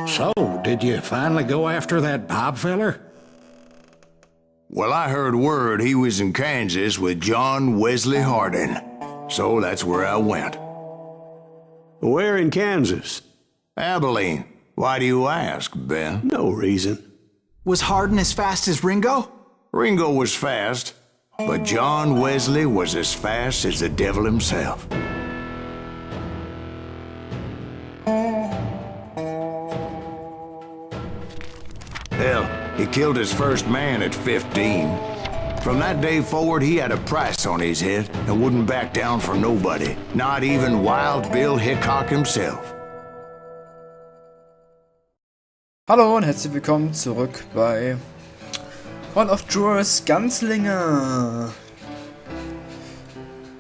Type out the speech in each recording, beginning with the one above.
So, did you finally go after that Bob feller? Well, I heard word he was in Kansas with John Wesley Hardin. So that's where I went. Where in Kansas? Abilene. Why do you ask, Ben? No reason. Was Hardin as fast as Ringo? Ringo was fast, but John Wesley was as fast as the devil himself. Hell, he killed his first man at 15. From that day forward, he had a price on his head and wouldn't back down for nobody, not even Wild Bill Hickok himself. Hallo und herzlich willkommen zurück bei Call of Juarez Gunslinger.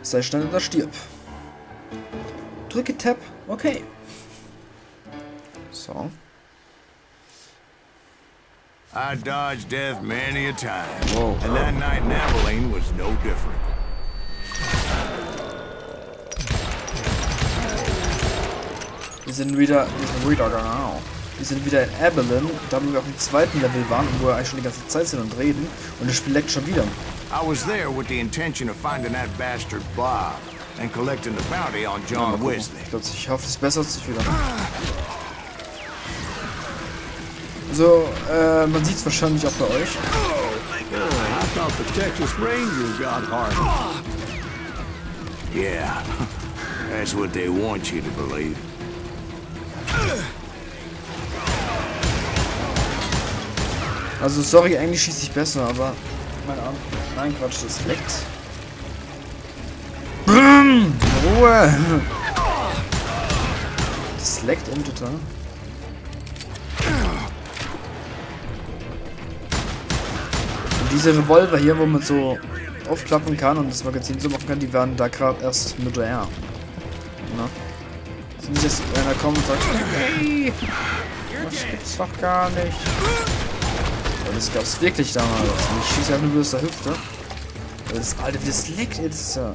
Sei schnell oder stirb. Drücke Tab, okay. So. I dodged death many a time, Whoa. and that night in Abilene was no different. Wir sind wieder in Abilene, da wo wir auf dem zweiten Level waren, wo wir eigentlich schon die ganze Zeit sind und reden. Und das Spiel leckt schon wieder. I was there with the intention of finding that bastard Bob and collecting the bounty on John Wesley. Ich hoffe, es bessert sich wieder. So, man sieht es wahrscheinlich auch bei euch. I thought the Texas Rangers got hard. Yeah, that's what they want you to believe. Also sorry, eigentlich schieße ich besser, aber mein Arm. Nein, Quatsch, das leckt. Ruhe! Das leckt total. Und diese Revolver hier, wo man so aufklappen kann und das Magazin so machen kann, die werden da gerade erst modern. Na? Also nicht, dass einer kommt und sagt, hey, das gibt's doch gar nicht. Und das gab's wirklich damals. Und ich schieße einfach nur aus der Hüfte. Aber das Alte, wie das leckt, jetzt ist ja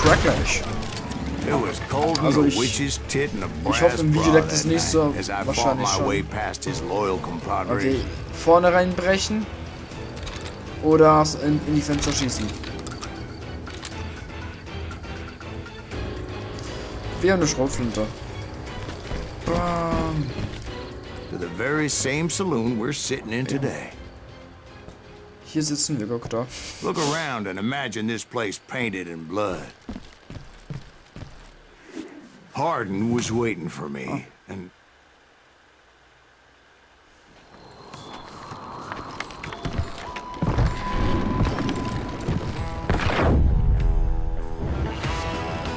schrecklich. Also ich hoffe, im Video leckt es nicht so. Wahrscheinlich schon. Okay, vorne reinbrechen. Oder in die Fenster schießen. Wie eine Schrotflinte. Bam. To the very same saloon we're sitting in today. Hier sitzen wir, guck da. Look around and imagine this place painted in blood. Hardin was waiting for me, and...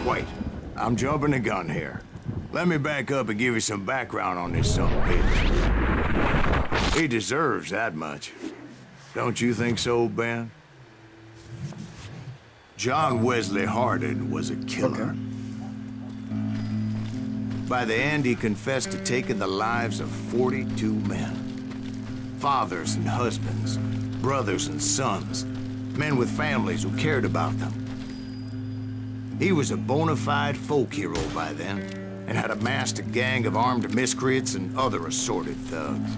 Wait, I'm jumping the gun here. Let me back up and give you some background on this son of a bitch. He deserves that much. Don't you think so, Ben? John Wesley Hardin was a killer. Okay. By the end, he confessed to taking the lives of 42 men. Fathers and husbands, brothers and sons, men with families who cared about them. He was a bona fide folk hero by then, and had amassed a gang of armed miscreants and other assorted thugs.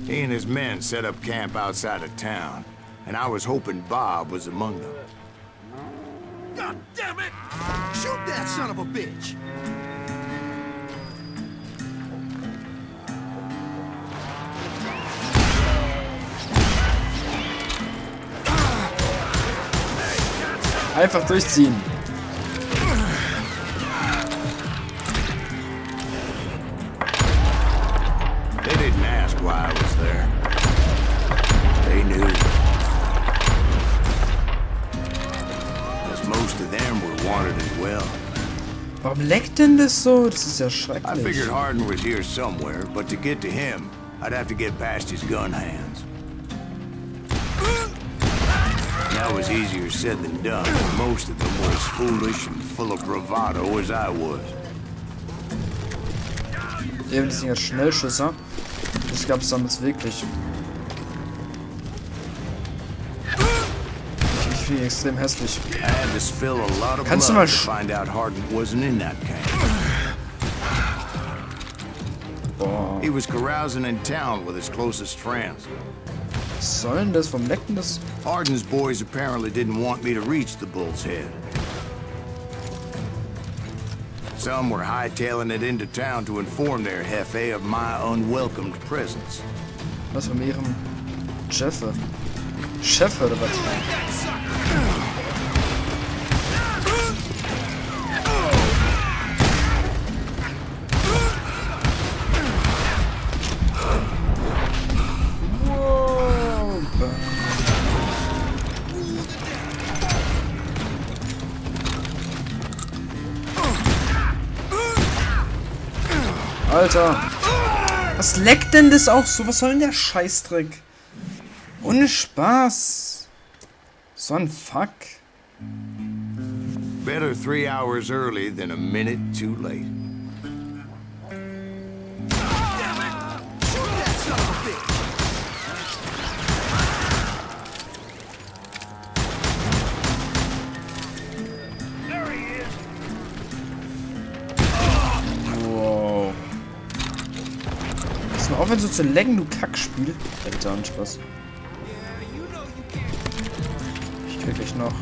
He and his men set up camp outside of town, and I was hoping Bob was among them. God damn it! Shoot that son of a bitch! Einfach durchziehen. They didn't ask why I was there. They knew. Because most of them were wanted as well. Warum leckt denn das so? Das ist ja I schrecklich. figured Hardin was here somewhere, but to get to him, I'd have to get past his gun hands. That was easier said than done. Most of them were as foolish and full of bravado as I was. Eben, das sind ja Schnellschüsser. Das gab es damals wirklich. Vieh, extrem hässlich. I had to spill a lot of Kannst du blood mal to find out Hardin wasn't in that camp. Boah. He was carousing in town with his closest friends. Was soll denn das? Warum leckt denn das? Hardin's boys apparently didn't want me to reach the Bull's Head. Some were hightailing it into town to inform their Jefe of my unwelcomed presence. Was von ihrem Chef oder was? Alter! Was leckt denn das auch so? Was soll denn der Scheißdreck? Ohne Spaß. So ein Fuck. Better 3 hours early than a minute too late. Wow. Lass mal aufhören so zu laggen, du Kackspiel. Alter, ein Spaß. Ich krieg gleich noch.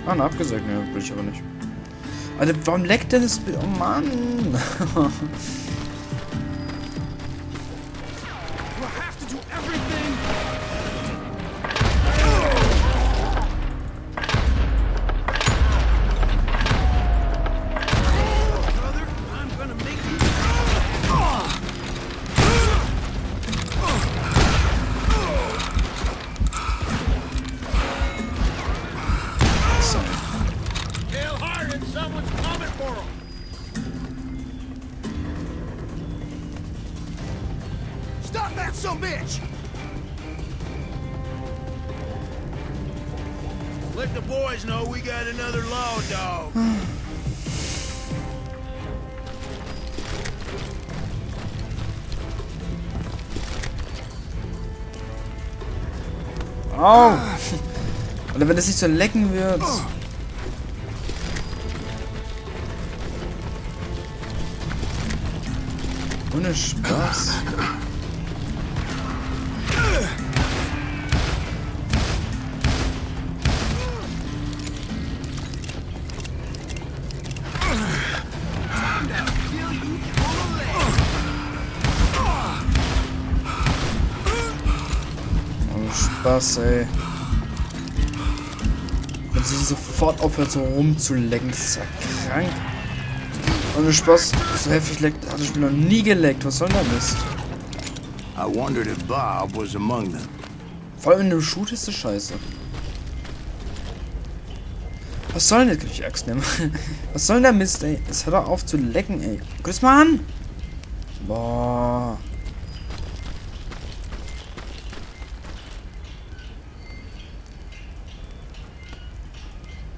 Ah, na, abgesagt. Ne, will ich aber nicht. Alter, warum leckt denn das Bild? Oh Mann. Stop that son bitch! Let the boys know we got another law dog. Au! Oder wenn das nicht so lecken wird. Ohne Spaß. Ohne Spaß, ey. Wenn sie sofort aufhört so rumzulecken, das ist ja krank. Ohne Spaß, so heftig leckt, hatte ich mir noch nie geleckt. Was soll denn das? I wondered if Bob was among them. Vor allem in einem Shoot ist das scheiße. Was soll denn das? Kann ich die Axt nehmen? Was soll denn der Mist, ey? Es hört doch auf zu lecken, ey. Guck das mal an! Boah.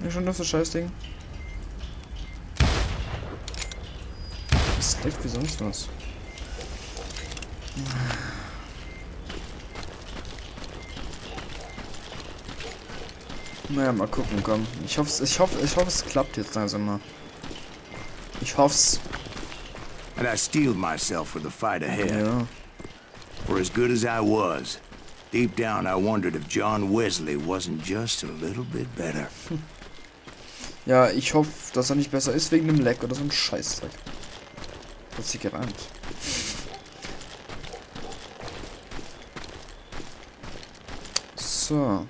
Ja, schon das Scheißding. Das leckt wie sonst was. Naja, mal gucken, komm. Ich hoffe, es klappt jetzt langsam mal. Ich hoff's. And I steeled myself for the fight ahead. Ja. For as good as I was, deep down I wondered if John Wesley wasn't just a little bit better. Ja, ich hoffe, dass er nicht besser ist wegen dem Leck oder so ein Scheißdreck. Hat sich gereimt. So.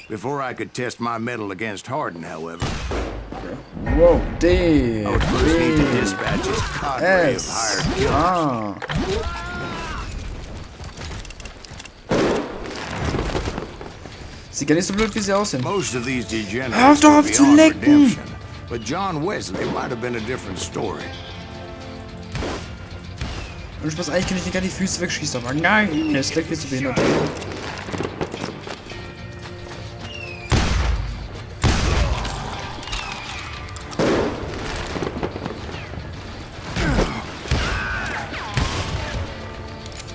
Before I could test my mettle against Hardin, however, Wow, I D. would first need to B. dispatch his cadre of S. hired killers. Ah. Sieht gar nicht so blöd, wie sie aussehen. Most of these Hör degenerates doch were auf zu beyond lecken! redemption, but John Wesley might have been a different story. Und Spaß, eigentlich kann ich nicht gar die Füße wegschießen, aber nein, der ist leckt wie zu behindert.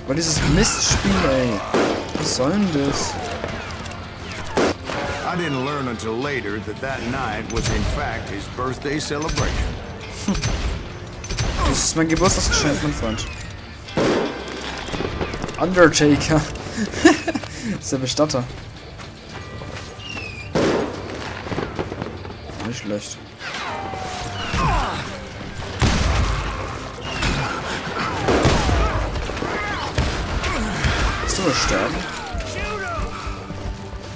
Aber dieses Mistspiel, ey. Was soll denn das? I didn't learn until later that night was in fact his birthday celebration. Das ist mein Geburtstagsgeschenk, mein Freund. Undertaker. Das ist der Bestatter. Nicht schlecht. Bist du sterben?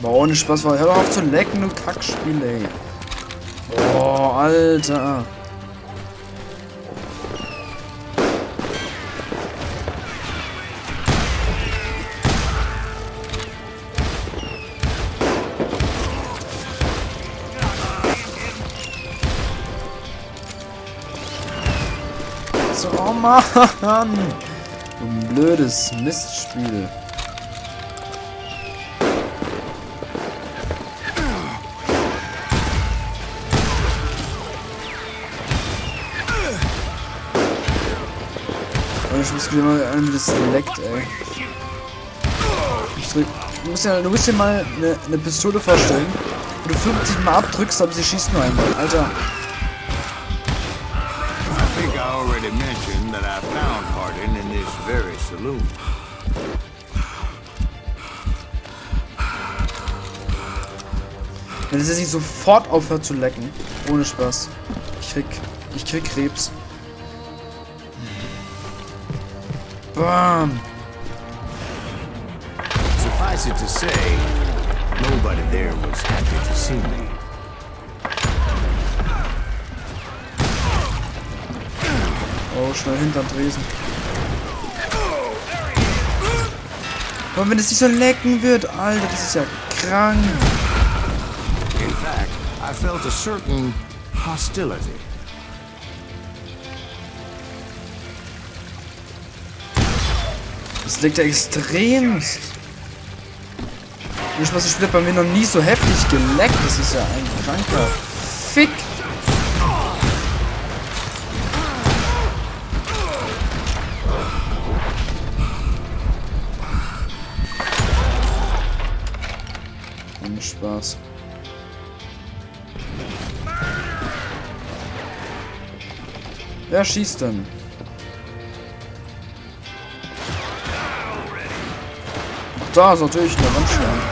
Boah, ohne Spaß, hör doch auf zu lecken, du Kackspiel, ey. Boah, Alter. So, oh Mann! Ein blödes Mistspiel. Ich muss wieder mal an, wie das leckt, ey. Du musst dir mal eine Pistole vorstellen, wo du 50 Mal abdrückst, aber sie schießt nur einmal. Alter. I think I already mentioned that I found Hardin in this very saloon. Wenn es nicht sofort aufhört zu lecken, ohne Spaß. Ich krieg Krebs. Bam! Suffice it to say, nobody there was happy to see me. Oh, schnell hinterm Tresen. Aber wenn es nicht so lecken wird, Alter, das ist ja krank. In fact, I felt a certain hostility. Das leckt ja extremst. Nicht, was ich bei mir noch nie so heftig geleckt. Das ist ja ein kranker Fick. Ohne Spaß. Wer schießt denn? Da ist natürlich eine Wandschlange.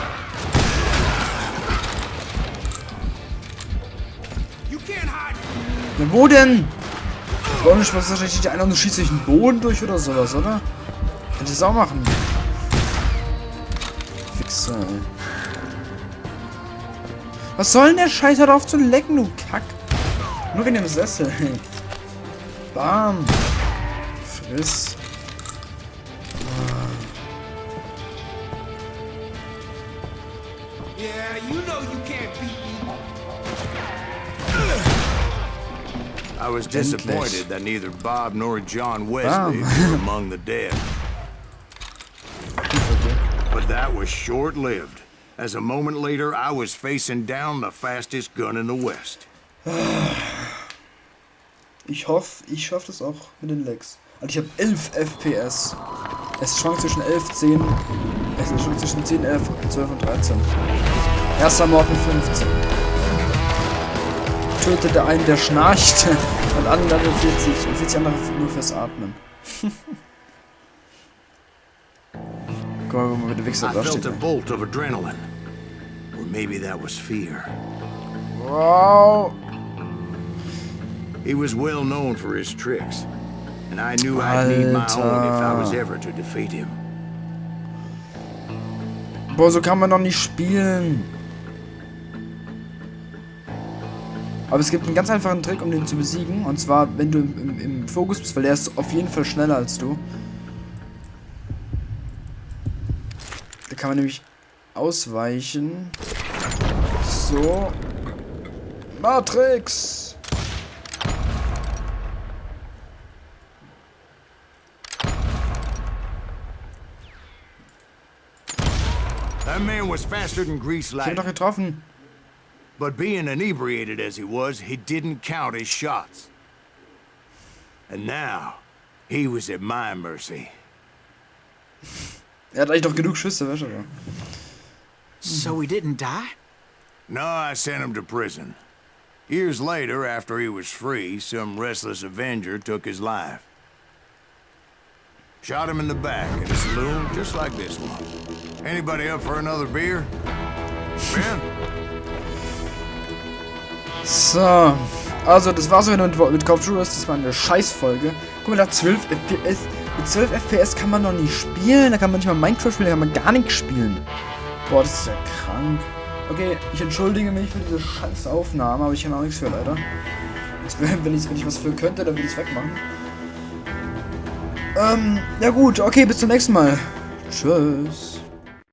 Na wo denn? Warum nicht was wahrscheinlich nicht einer und du schießt durch den Boden durch oder sowas, oder? Hätte ich es auch machen. Fixer, ey. Was soll denn der Scheiß darauf zu lecken, du Kack? Nur wegen dem Sessel, ey. Bam. Friss. I was disappointed that neither Bob nor John Wesley were among the dead. But that was short-lived, as a moment later I was facing down the fastest gun in the West. Ich hoffe, ich schaffe das auch mit den Lags. Also ich habe 11 FPS. Es schwankt zwischen 11, 10. Es schwankt zwischen 10, 11, 12 und 13. Erster Mord mit 15. Tötete einen, der schnarcht. Und andere 40. Und 40 andere nur fürs Atmen. Guck mal, wo man mit dem Wichser da steht. I felt a bolt of adrenaline. Or maybe that was fear. Wow. He was well known for his tricks. And I knew I'd need my own if I was ever to defeat him. Boah, so kann man doch nicht spielen. Aber es gibt einen ganz einfachen Trick, um den zu besiegen. Und zwar, wenn du im Fokus bist, weil der ist auf jeden Fall schneller als du. Da kann man nämlich ausweichen. So. Matrix! That man was faster than grease Ich hab ihn lightning. doch getroffen. But being inebriated as he was, he didn't count his shots. And now, he was at my mercy. Er hat eigentlich doch genug Schüsse, weißt du? So he didn't die? No, I sent him to prison. Years later, after he was free, some restless Avenger took his life. Shot him in the back in a saloon just like this one. Anybody up for another beer? Ben? So, also das war's wieder mit Call of Juarez. Das war eine Scheißfolge. Guck mal, da 12 FPS. Mit 12 FPS kann man noch nicht spielen. Da kann man nicht mal Minecraft spielen, da kann man gar nichts spielen. Boah, das ist ja krank. Okay, ich entschuldige mich für diese scheiß Aufnahme, aber ich kann auch nichts für, leider. Wenn ich was für könnte, dann würde ich es wegmachen. Ja gut, okay, bis zum nächsten Mal. Tschüss.